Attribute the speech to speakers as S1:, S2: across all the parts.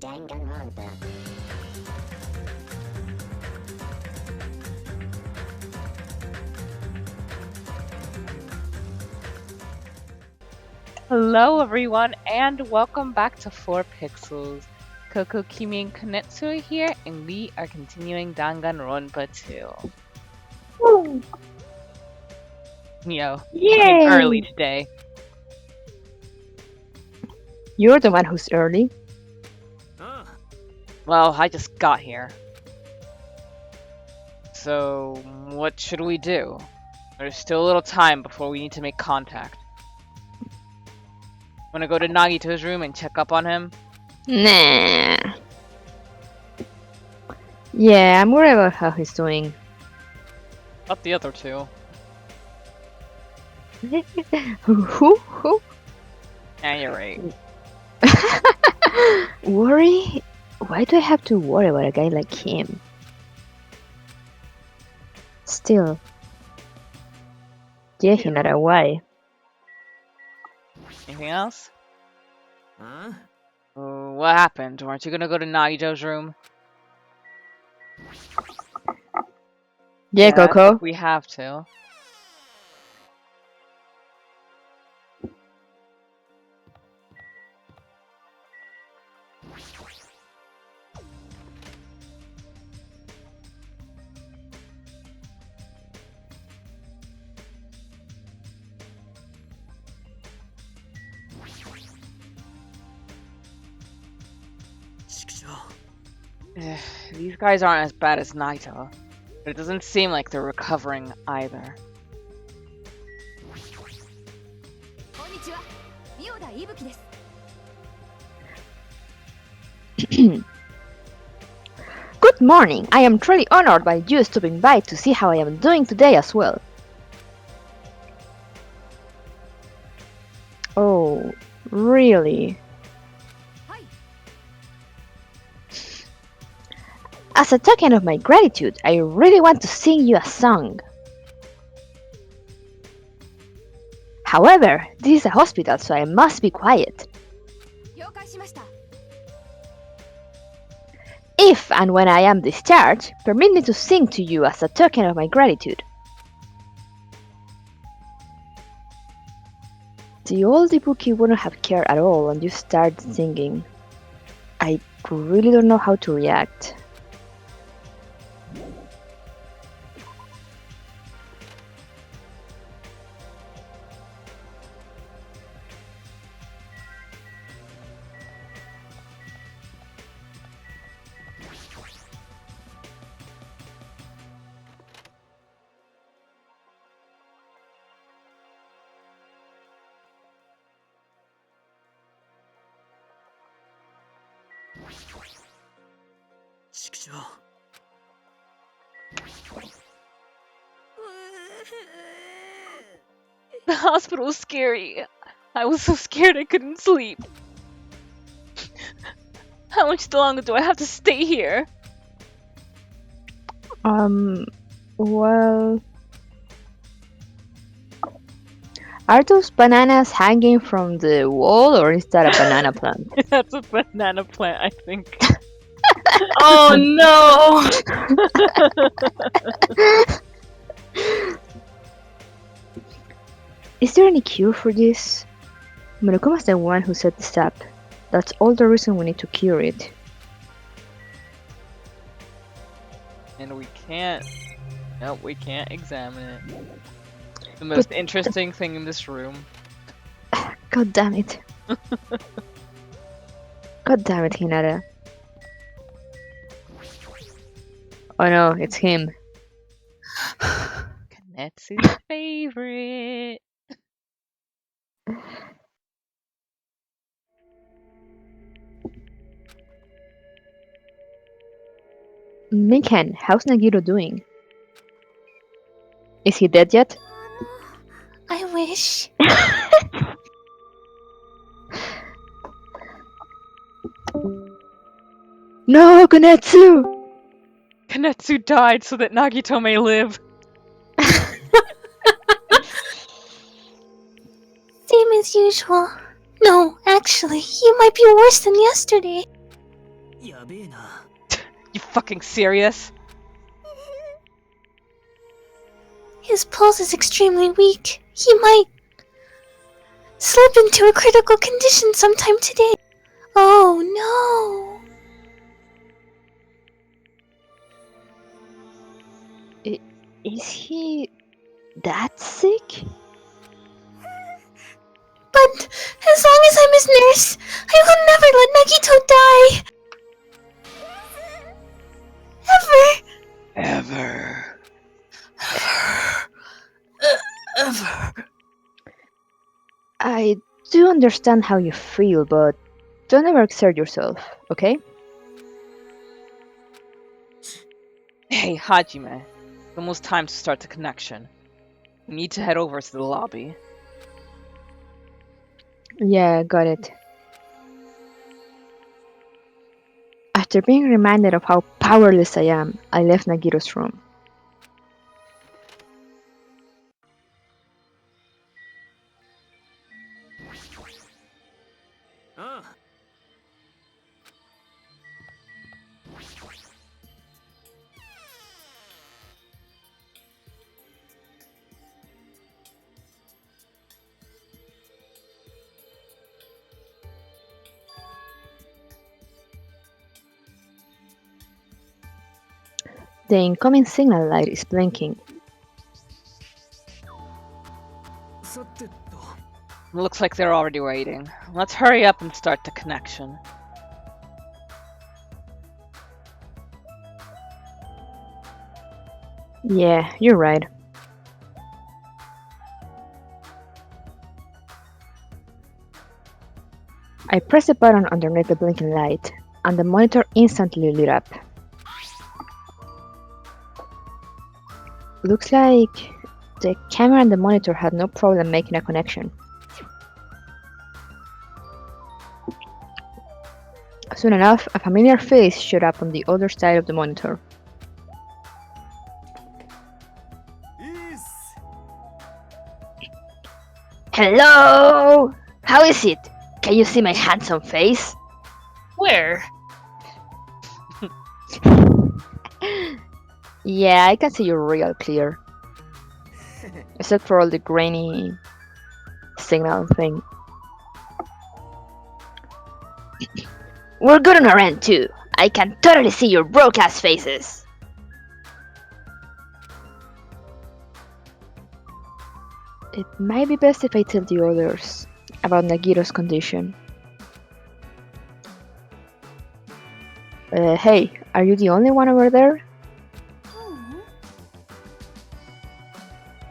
S1: Danganronpa.
S2: Hello everyone and welcome back to 4 Pixels. Coco, Kimi, and Konetsu are here and we are continuing Danganronpa 2.
S3: Woo.
S2: Yo,
S3: Yay!
S2: came early today.
S3: You're the one who's early.
S2: Well, I just got here. So, what should we do? There's still a little time before we need to make contact. Wanna go to Nagito's room and check up on him?
S3: Nah. Yeah, I'm worried about how he's doing.
S2: Not the other two.
S3: Who?
S2: Yeah, you're right.
S3: Worry? Why do I have to worry about a guy like him? Still. Yeah, Hinata, why?
S2: Anything else? What happened? Weren't you gonna go to Nagito's room?
S3: Yeah, Coco.
S2: We have to. These guys aren't as bad as Naito, but it doesn't seem like they're recovering either.
S3: Good morning. I am truly honored by you stopping by to see how I am doing today as well. Oh, really? As a token of my gratitude, I really want to sing you a song. However, this is a hospital, so I must be quiet. If and when I am discharged, permit me to sing to you as a token of my gratitude. The old Ibuki wouldn't have cared at all when you started singing. I really don't know how to react.
S2: The hospital was scary. I was so scared I couldn't sleep. How much longer do I have to stay here?
S3: Well... Are those bananas hanging from the wall, or is that a banana plant?
S2: That's a banana plant, I think.
S4: Oh no!
S3: Is there any cure for this? Murokuma's the one who set this up. That's all the reason we need to cure it.
S2: And we can't... Nope, we can't examine it. The most interesting thing in this room.
S3: God damn it. God damn it, Hinata. Oh no, it's him.
S2: Kanetsu's favorite.
S3: Mikan, how's Nagito doing? Is he dead yet?
S4: I wish.
S3: No, Konetsu!
S2: Kanetsu died so that Nagito may live.
S4: Same as usual. No, actually, you might be worse than yesterday.
S2: You fucking serious?
S4: His pulse is extremely weak. He might slip into a critical condition sometime today. Oh no!
S3: Is he that sick?
S4: But as long as I'm his nurse, I will never let Nagito die! Ever!
S2: Ever.
S4: Ever.
S3: I do understand how you feel, but don't ever exert yourself, okay?
S2: Hey, Hajime. It's almost time to start the connection. We need to head over to the lobby.
S3: Yeah, got it. After being reminded of how powerless I am, I left Nagito's room. The incoming signal light is blinking.
S2: Looks like they're already waiting. Let's hurry up and start the connection.
S3: Yeah, you're right. I pressed a button underneath the blinking light, and the monitor instantly lit up. Looks like the camera and the monitor had no problem making a connection. Soon enough, a familiar face showed up on the other side of the monitor. Hello! How is it? Can you see my handsome face?
S4: Where?
S3: Yeah, I can see you real clear. Except for all the grainy signal thing. We're good on our end too. I can totally see your broke-ass faces. It might be best if I tell the others about Nagito's condition. Hey, are you the only one over there?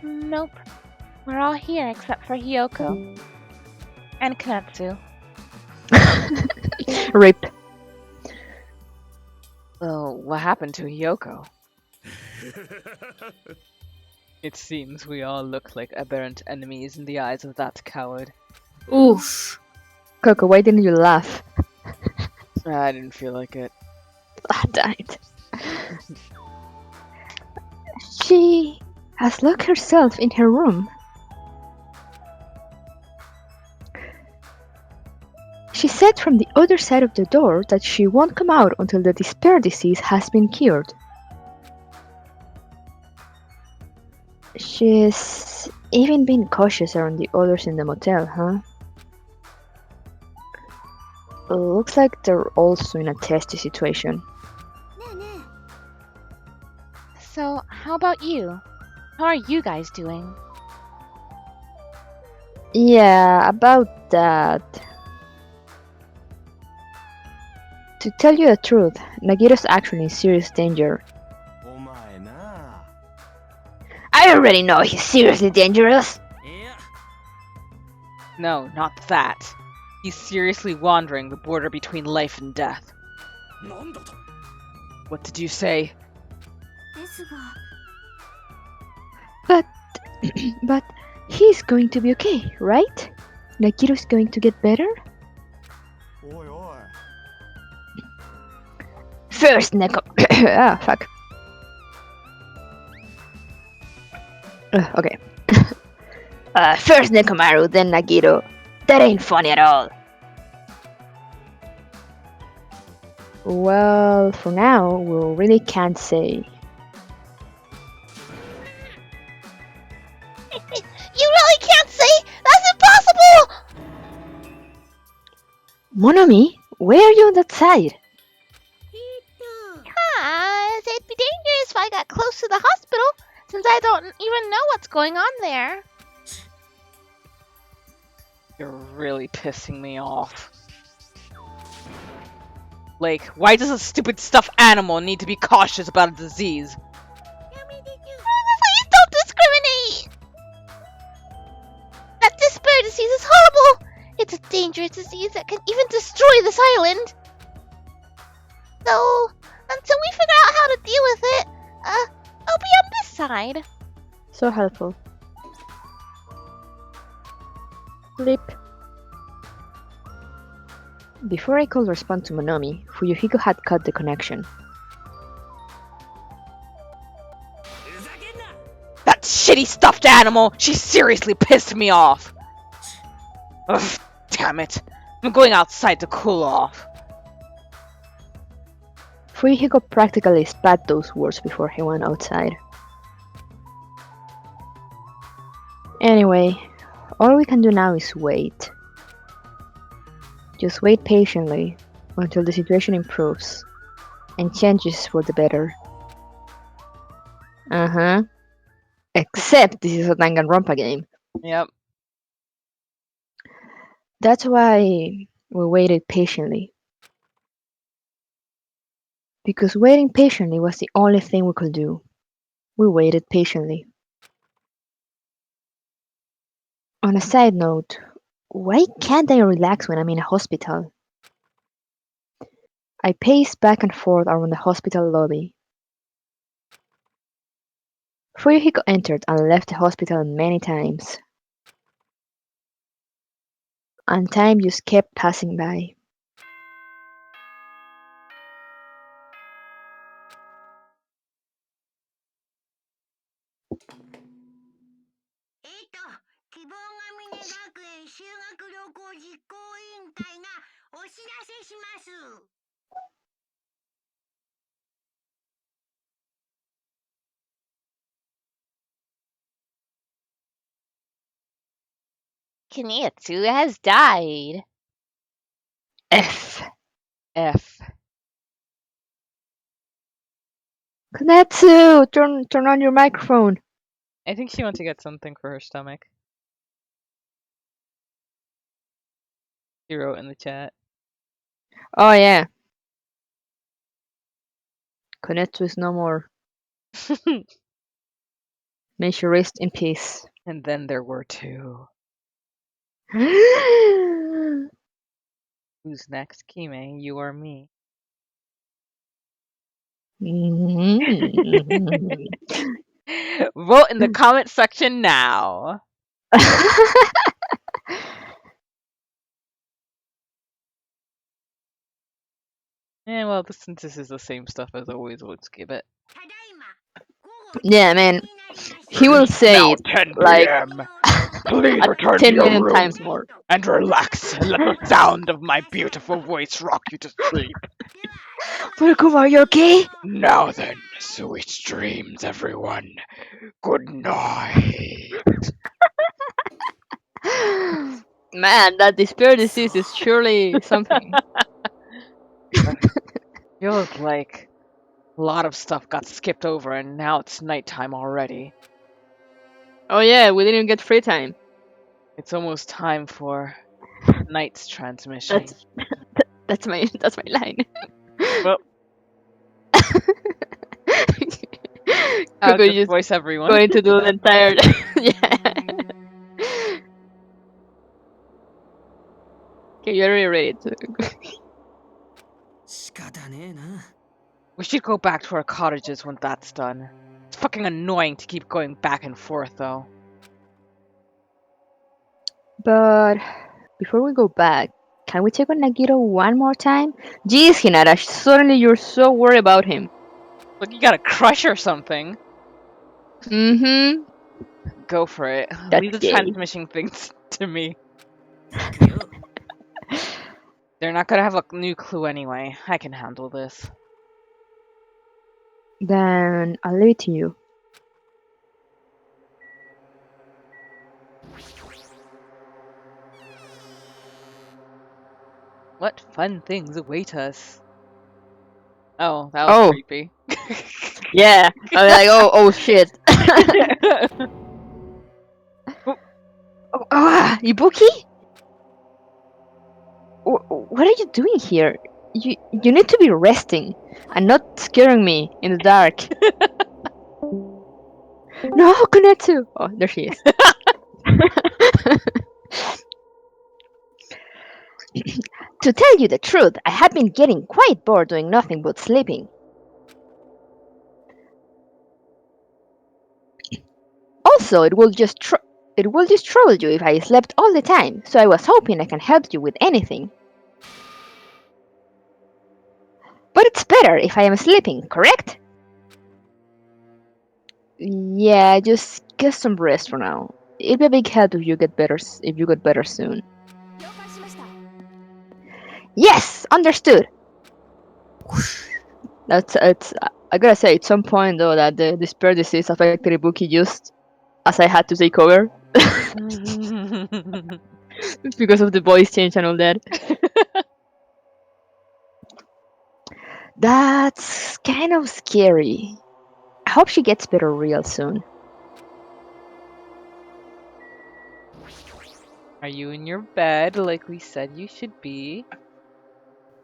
S2: Nope. We're all here except for Hiyoko. And Kanetsu.
S3: Rip.
S2: Oh, what happened to Hiyoko? It seems we all look like aberrant enemies in the eyes of that coward.
S4: Oof.
S3: Coco, why didn't you laugh?
S2: I didn't feel like it.
S3: Ah, damn it. She has locked herself in her room. She said from the other side of the door that she won't come out until the despair disease has been cured. She's even been cautious around the others in the motel, huh? Looks like they're also in a testy situation.
S2: So, how about you? How are you guys doing?
S3: Yeah, about that. To tell you the truth, Nagito's actually in serious danger. I already know he's seriously dangerous.
S2: No, not that. He's seriously wandering the border between life and death. What did you say?
S3: But he's going to be okay, right? Nagito's going to get better? First, Neko. Ah, fuck. Okay. First Nekomaru, then Nagito. That ain't funny at all. Well, for now, we really can't say.
S4: You really can't say? That's impossible!
S3: Monomi, where are you on that side?
S4: It'd be dangerous if I got close to the hospital, since I don't even know what's going on there.
S2: You're really pissing me off. Like, why does a stupid stuffed animal need to be cautious about a disease?
S4: Please don't discriminate! That despair disease is horrible! It's a dangerous disease that can even destroy this island! So, until we figure out how to deal with it, I'll be on this side.
S3: So helpful. Flip. Before I could respond to Monomi, Fuyuhiko had cut the connection.
S2: That shitty stuffed animal! She seriously pissed me off! Ugh, damn it. I'm going outside to cool off.
S3: Fuyuhiko practically spat those words before he went outside. Anyway, all we can do now is wait. Just wait patiently until the situation improves and changes for the better. Except this is a Danganronpa game.
S2: Yep.
S3: That's why we waited patiently. Because waiting patiently was the only thing we could do. We waited patiently. On a side note, why can't I relax when I'm in a hospital? I paced back and forth around the hospital lobby. Fuyuhiko entered and left the hospital many times. And time just kept passing by.
S4: Kinyatsu has died.
S3: F.
S2: F.
S3: Konetsu! Turn on your microphone!
S2: I think she went to get something for her stomach. She wrote in the chat.
S3: Oh yeah. Konetsu is no more. May she rest in peace.
S2: And then there were two. Who's next? Kime, you or me? Vote in the comment section now. Yeah, well, since this is the same stuff as always, we'll skip it.
S3: Yeah, man. He will say
S2: Now
S3: it
S2: 10
S3: like
S2: p.m. Please return to
S3: 10
S2: your
S3: million
S2: room
S3: times more.
S2: and relax and let the sound of my beautiful voice rock you to sleep.
S3: Welcome, are you okay?
S2: Now then, sweet dreams, everyone. Good night.
S3: Man, that despair disease is surely something.
S2: Feels like a lot of stuff got skipped over and now it's nighttime already.
S3: Oh yeah, we didn't get free time.
S2: It's almost time for night's transmission.
S3: That's my line.
S2: Well, I'll
S3: Coco
S2: just
S3: just
S2: voice everyone.
S3: going to do the entire yeah. Okay, you're already ready to
S2: We should go back to our cottages when that's done. It's fucking annoying to keep going back and forth, though.
S3: But before we go back, can we check on Nagito one more time? Jeez, Hinata, suddenly you're so worried about him.
S2: Look, you got a crush or something.
S3: Mm-hmm.
S2: Go for it.
S3: That's
S2: Leave the
S3: gay.
S2: transmission things to me. They're not gonna have a new clue anyway. I can handle this.
S3: Then I'll leave it to you.
S2: What fun things await us? Oh, that was
S3: Oh,
S2: creepy.
S3: yeah. I was like, oh shit. Ibuki? What are you doing here? You need to be resting and not scaring me in the dark. No, Konetsu! Oh, there she is. To tell you the truth, I have been getting quite bored doing nothing but sleeping. Also, it will just trouble you if I slept all the time, so I was hoping I can help you with anything. But it's better if I am sleeping, correct? Yeah, just get some rest for now. It'd be a big help if you get better soon. Yes, understood. That's it's. I gotta say, at some point though, that the spare disease affected Ibuki just as I had to take over because of the voice change and all that. That's kind of scary. I hope she gets better real soon.
S2: Are you in your bed like we said you should be?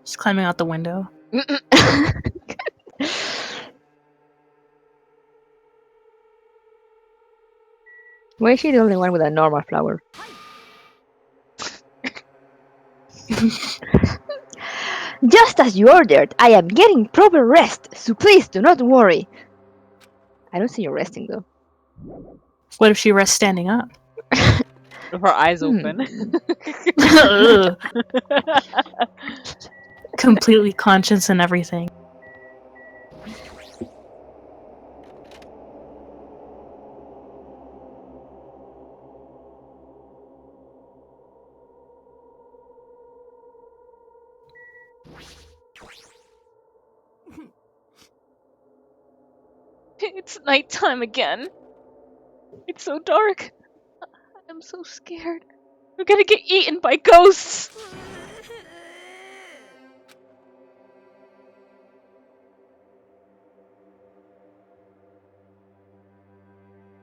S1: She's climbing out the window.
S3: Why is she the only one with a normal flower? Just as you ordered, I am getting proper rest, so please do not worry. I don't see you resting though.
S1: What if she rests standing up?
S2: With her eyes open.
S1: Ugh. Completely conscious and everything.
S2: It's nighttime again. It's so dark. I'm so scared. We're gonna get eaten by ghosts.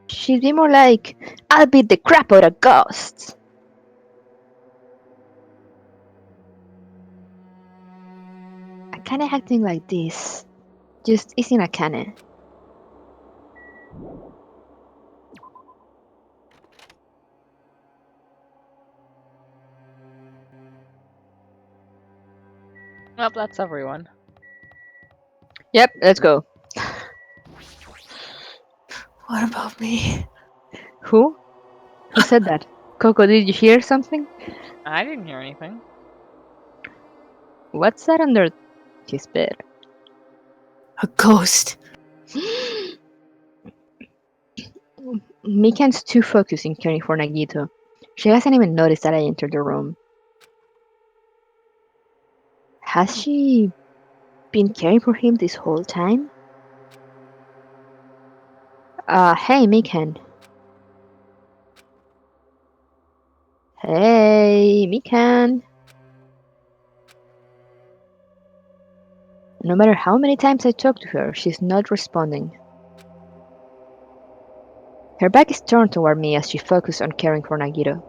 S3: She'd be more like, I'll beat the crap out of ghosts. Akane acting like this just isn't Akane.
S2: Well, that's everyone.
S3: Yep, let's go.
S1: What about me?
S3: Who? Who said that? Coco, did you hear something?
S2: I didn't hear anything.
S3: What's that under his bed?
S1: A ghost.
S3: Mikan's too focused in caring for Nagito. She hasn't even noticed that I entered the room. Has she been caring for him this whole time? Hey, Mikan. Hey, Mikan. No matter how many times I talk to her, she's not responding. Her back is turned toward me as she focuses on caring for Nagito.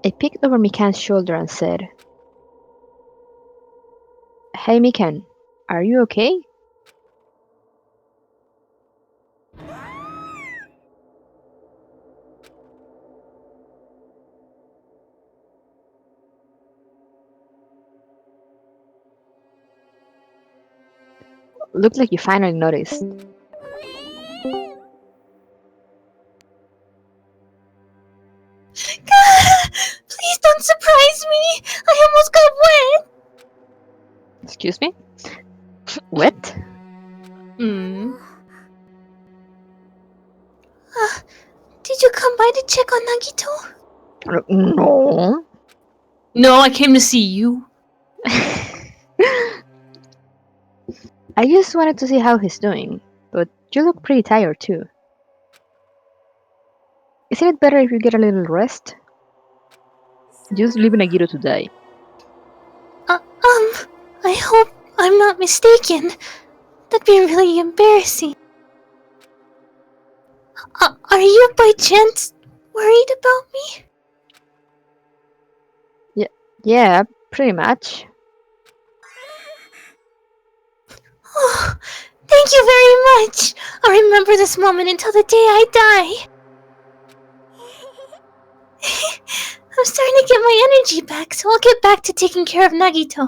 S3: I peeked over Mikan's shoulder and said, Hey Mikan, are you okay? Looked like you finally noticed.
S4: Please don't surprise me! I almost got wet!
S3: Excuse me? Wet?
S1: Mm.
S4: Did you come by to check on Nagito?
S3: No.
S1: No, I came to see you.
S3: I just wanted to see how he's doing, but you look pretty tired too. Isn't it better if you get a little rest? Just leave Nagito to die.
S4: I hope I'm not mistaken. That'd be really embarrassing. Are you by chance worried about me?
S3: Yeah, pretty much.
S4: Oh, thank you very much. I'll remember this moment until the day I die. I'm starting to get my energy back, so I'll get back to taking care of Nagito.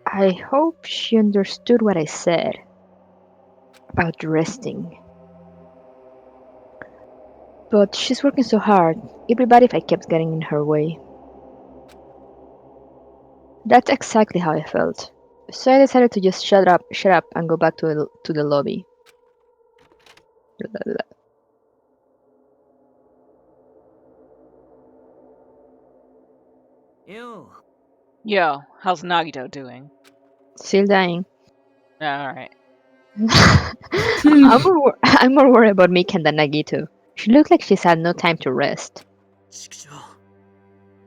S3: I hope she understood what I said about resting. But she's working so hard, it'd be bad if I kept getting in her way. That's exactly how I felt. So I decided to just shut up, and go back to the lobby.
S5: Ew.
S2: Yo, how's Nagito doing?
S3: Still dying.
S2: Alright.
S3: I'm more worried about Mikan than Nagito. She looks like she's had no time to rest.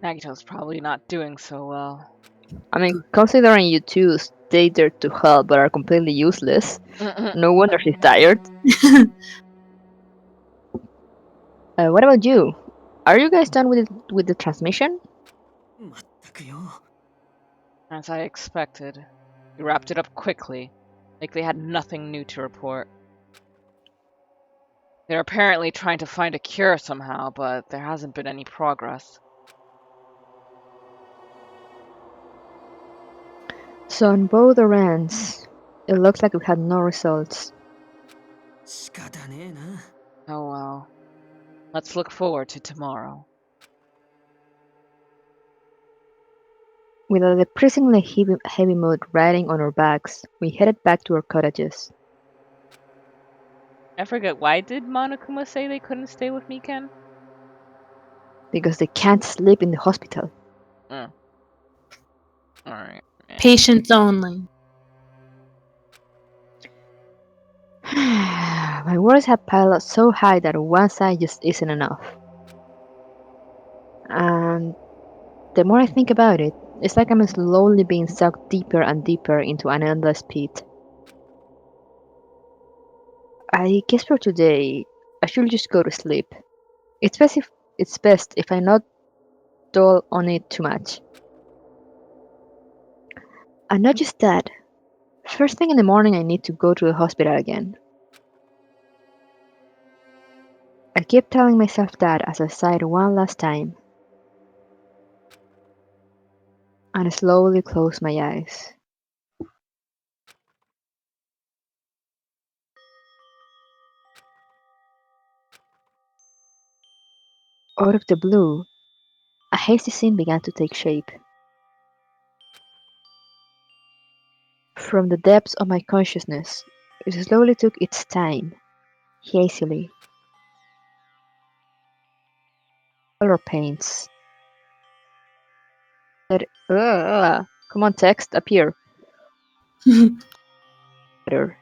S2: Nagito's probably not doing so well.
S3: I mean, considering you two stayed there to help but are completely useless, no wonder she's tired. What about you? Are you guys done with the transmission?
S2: As I expected. We wrapped it up quickly, like they had nothing new to report. They're apparently trying to find a cure somehow, but there hasn't been any progress.
S3: So on both our ends, it looks like we had no results.
S2: Oh well. Let's look forward to tomorrow.
S3: With a depressingly heavy mood riding on our backs, we headed back to our cottages.
S2: I forget, why did Monokuma say they couldn't stay with Mikan?
S3: Because they can't sleep in the hospital.
S2: Alright.
S1: Patients only.
S3: My worries have piled up so high that one side just isn't enough. And the more I think about it, it's like I'm slowly being sucked deeper and deeper into an endless pit. I guess for today, I should just go to sleep. It's best if I not dwell on it too much. And not just that, first thing in the morning I need to go to the hospital again. I keep telling myself that as I sighed one last time, and I slowly close my eyes. Out of the blue, a hasty scene began to take shape. From the depths of my consciousness, it slowly took its time, hazily. Color paints. Come on, text, appear. Better.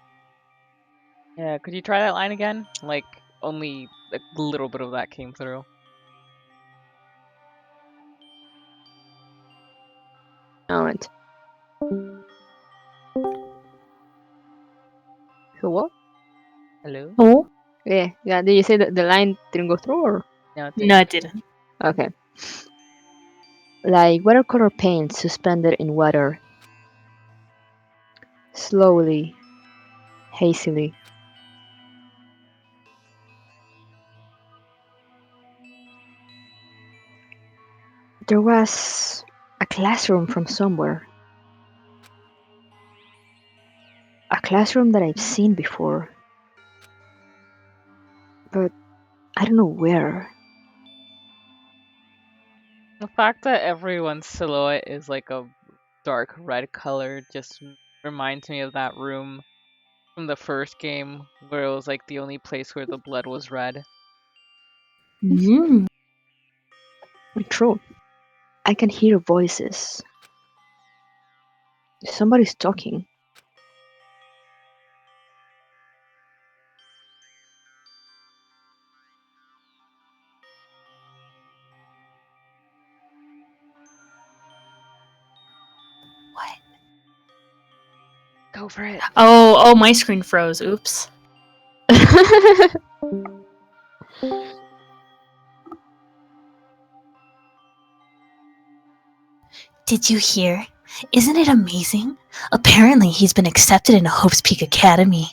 S2: Yeah, could you try that line again? Like, only a little bit of that came through.
S3: Moment. So what?
S2: Hello?
S1: Oh?
S3: Yeah. Did you say that the line didn't go through, or?
S2: No, it
S1: No,
S2: didn't.
S1: it didn't.
S3: Okay. Like watercolor paint suspended in water. Slowly, hazily. There was a classroom from somewhere. A classroom that I've seen before. But I don't know where.
S2: The fact that everyone's silhouette is like a dark red color just reminds me of that room from the first game where it was like the only place where the blood was red.
S1: Mm.
S3: True. I can hear voices. Somebody's talking.
S4: What?
S2: Go for it.
S1: Oh, my screen froze. Oops.
S4: Did you hear? Isn't it amazing? Apparently, he's been accepted into Hope's Peak Academy.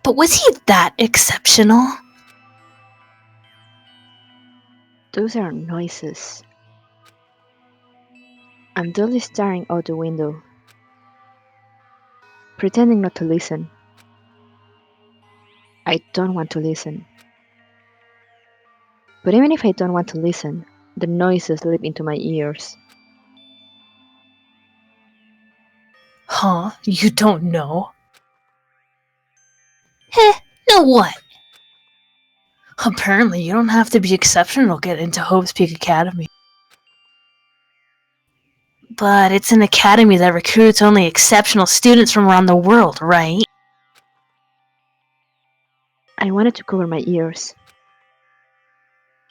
S4: But was he that exceptional?
S3: Those are noises. I'm dully staring out the window, pretending not to listen. I don't want to listen. But even if I don't want to listen, the noises leap into my ears.
S1: Huh? You don't know?
S4: No what?
S1: Apparently, you don't have to be exceptional to get into Hope's Peak Academy. But it's an academy that recruits only exceptional students from around the world, right?
S3: I wanted to cover my ears.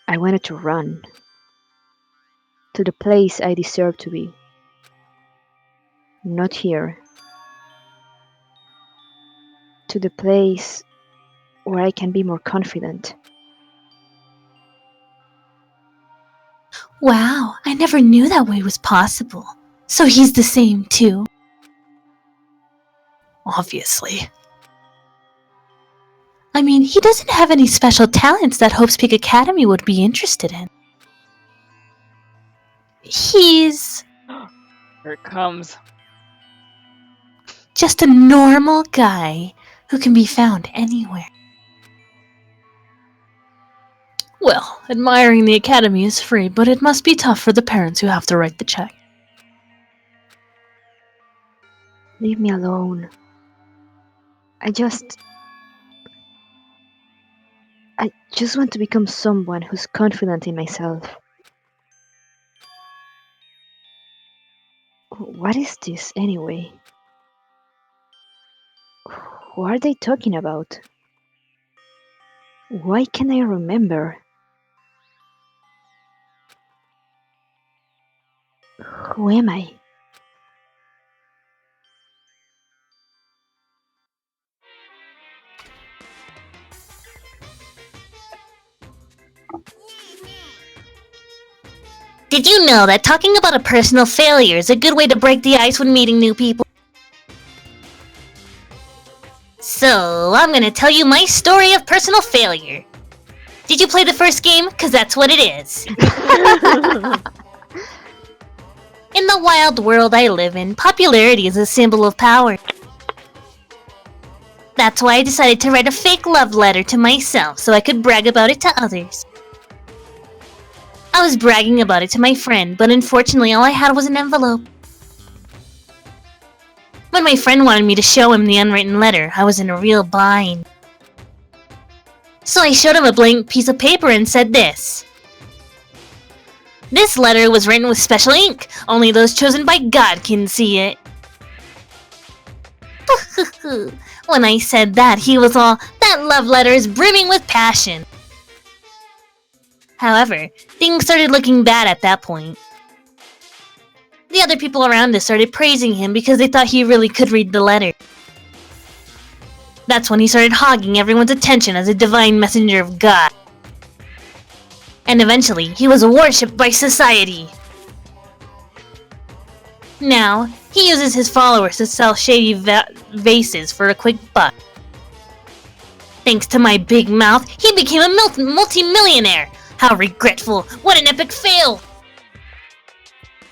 S3: I wanted to run. To the place I deserve to be. Not here. To the place where I can be more confident.
S4: Wow, I never knew that way was possible. So he's the same, too.
S1: Obviously.
S4: I mean, he doesn't have any special talents that Hope's Peak Academy would be interested in. He's
S2: Here it comes.
S4: just a normal guy who can be found anywhere.
S1: Well, admiring the academy is free, but it must be tough for the parents who have to write the check.
S3: Leave me alone. I just want to become someone who's confident in myself. What is this anyway? What are they talking about? Why can't I remember? Who am I?
S4: Did you know that talking about a personal failure is a good way to break the ice when meeting new people? So, I'm gonna tell you my story of personal failure. Did you play the first game? 'Cause that's what it is. In the wild world I live in, popularity is a symbol of power. That's why I decided to write a fake love letter to myself so I could brag about it to others. I was bragging about it to my friend, but unfortunately all I had was an envelope. When my friend wanted me to show him the unwritten letter, I was in a real bind. So I showed him a blank piece of paper and said this. This letter was written with special ink. Only those chosen by God can see it. When I said that, he was all, that love letter is brimming with passion. However, things started looking bad at that point. The other people around us started praising him because they thought he really could read the letter. That's when he started hogging everyone's attention as a divine messenger of God. And eventually, he was worshipped by society. Now, he uses his followers to sell shady vases for a quick buck. Thanks to my big mouth, he became a multi-millionaire. How regretful! What an epic fail!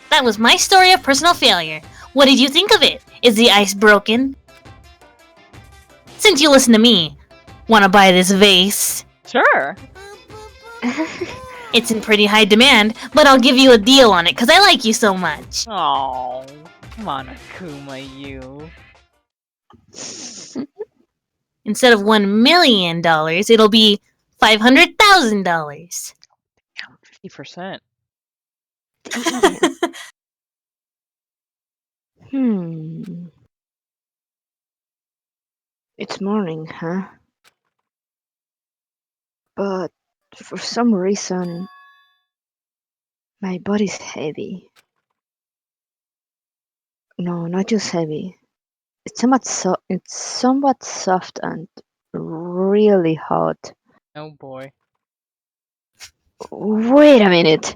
S4: That was my story of personal failure. What did you think of it? Is the ice broken? Since you listen to me, wanna buy this vase?
S2: Sure.
S4: It's in pretty high demand, but I'll give you a deal on it because I like you so much.
S2: Oh, Monokuma, you.
S4: Instead of $1 million, it'll be $500,000.
S2: 50%.
S3: Hmm. It's morning, huh? But for some reason, my body's heavy. No, not just heavy. It's somewhat soft and really hot.
S2: Oh boy.
S3: Wait a minute.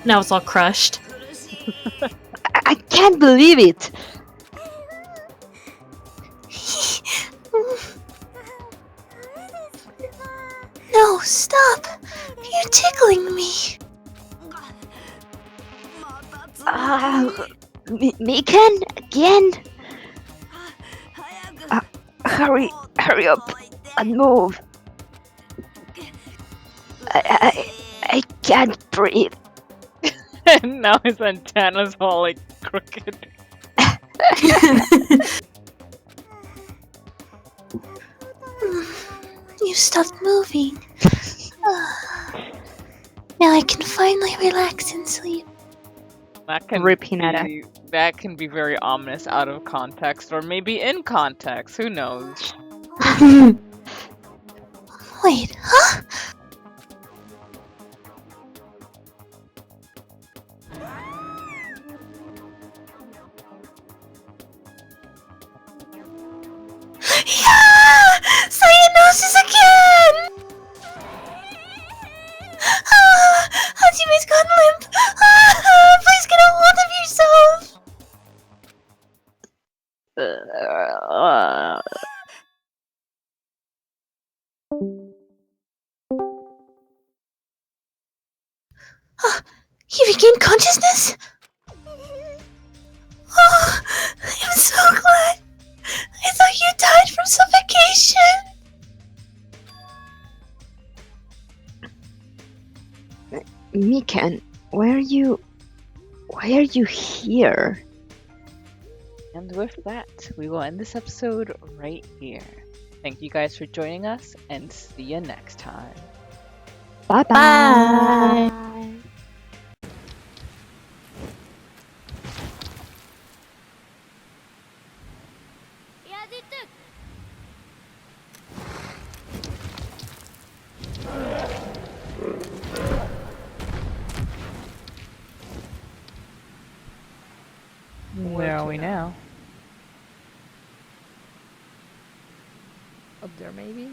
S1: Now it's all crushed.
S3: I can't believe it.
S4: No, stop! You're tickling me.
S3: Mikan again. Hurry up and move. I can't breathe.
S2: And now his antenna's all like crooked.
S4: You stopped moving. Now I can finally relax and sleep.
S2: That can
S3: Rip Hinata.
S2: that can be very ominous out of context, or maybe in context. Who knows?
S4: Wait, huh? Yeah! Cyanosis again! Hajime's gone limp! Please get a hold of yourself! He regained consciousness? Oh, I'm so glad! I thought you died from suffocation!
S3: Mikan, why are you here?
S2: And with that, we will end this episode right here. Thank you guys for joining us, and see you next time.
S3: Bye
S1: Bye.
S2: Where are we now?
S5: Up there, maybe?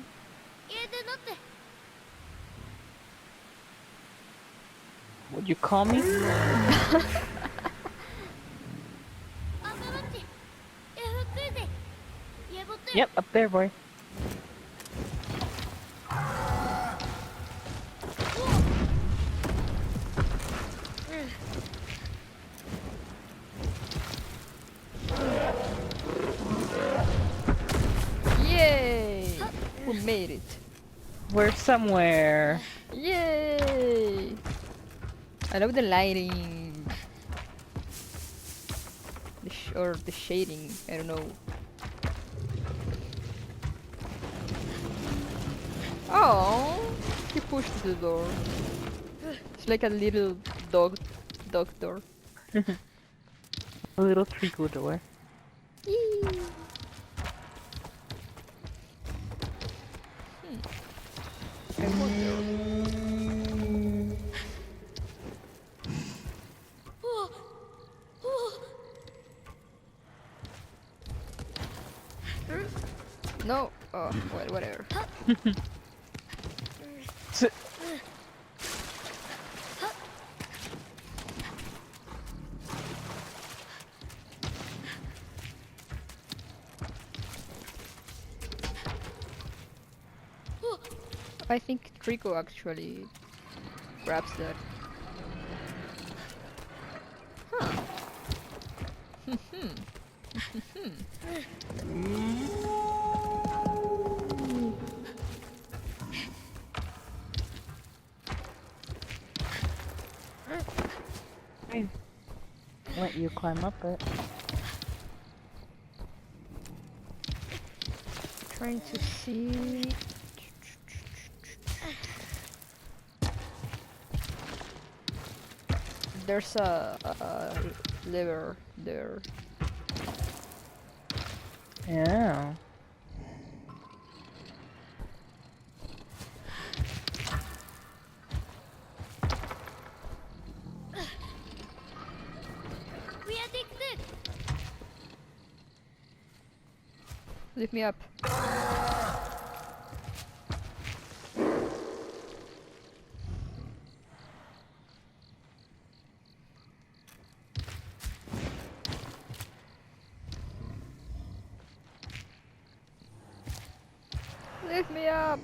S2: Would you call me? Yep, up there, boy.
S5: Yay! We made it.
S2: We're somewhere.
S5: Yay! I love the lighting. Or the shading, I don't know. Oh, he pushed the door. It's like a little dog door.
S2: A little treacle door.
S5: Yee. I wonder. No. Oh, well, whatever. I think Trico actually grabs that. Huh.
S2: Let you climb up it.
S5: trying to see. There's a lever there.
S2: Yeah.
S5: Lift me up. Lift me up.